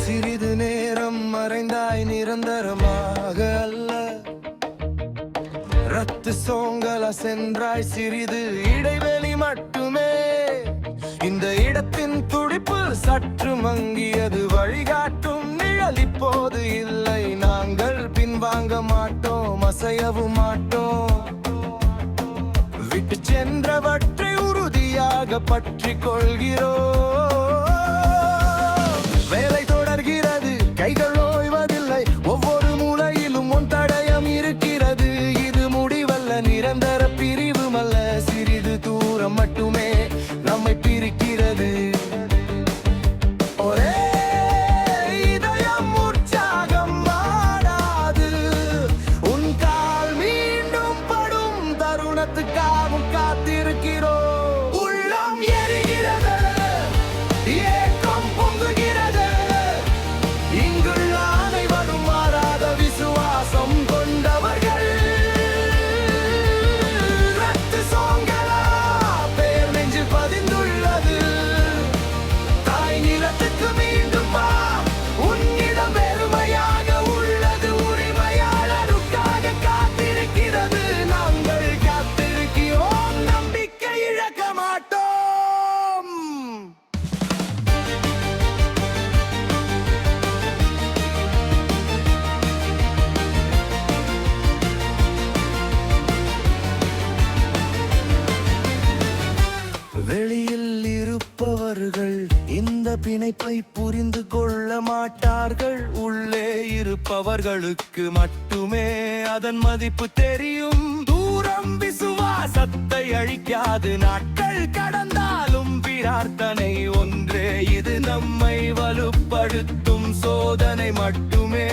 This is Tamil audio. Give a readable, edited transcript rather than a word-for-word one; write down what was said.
சிறிது நேரம் மறைந்தாய் நிரந்தரமாக அல்ல, ரத்து சோங்கலா சென்றாய் சிறிது இடைவெளி மட்டுமே. இந்த இடத்தின் துடிப்பு சற்று மங்கியது, வழிகாட்டும் நிழல் இப்போது இல்லை. நாங்கள் பின்வாங்க மாட்டோம், அசையவும் மாட்டோம். விட்டு சென்றவற்றை உறுதியாக பற்றி கொள்கிறோம். வேலை தொடர்கிறது, கைகள் ஓய்வதில்லை. ஒவ்வொரு மூலையிலும் உன் தடயம் இருக்கிறது. இது முடிவல்ல, நிரந்தர பிரிவுமல்ல, சிறிது தூரம் மட்டுமே நம்மை பிரிக்கிறது. ஒரே இதயம், உற்சாகம் மாறாது. உன் கால் மீண்டும் படும் தருணத்துக்காகவும் காத்திருக்கிறோம். உள்ளம் எரிகிறது, ஏக்கம் பொங்குகிறது. இங்குள்ள அனைவரும் மாறாத விசுவாசம் கொண்டவர்கள். ரத்து சோங்கலா பேர் நெஞ்சில் பதிந்துள்ளது. தாய் நிலத்துக்கு மீண்டும் வா, உன்னிடம் பெருமையாக உள்ளது. உரிமையாளருக்காக காத்திருக்கிறது. நாங்கள் காத்திருக்கிறோம், நம்பிக்கை இழக்க மாட்டோம். வெளியில் இருப்பவர்கள் இந்த பிணைப்பை புரிந்து கொள்ள மாட்டார்கள். உள்ளே இருப்பவர்களுக்கு மட்டுமே அதன் மதிப்பு தெரியும். தூரம் விசுவாசத்தை அழிக்காது. நாட்கள் கடந்தாலும் பிரார்த்தனை ஒன்றே. இது நம்மை வலுப்படுத்தும் சோதனை மட்டுமே.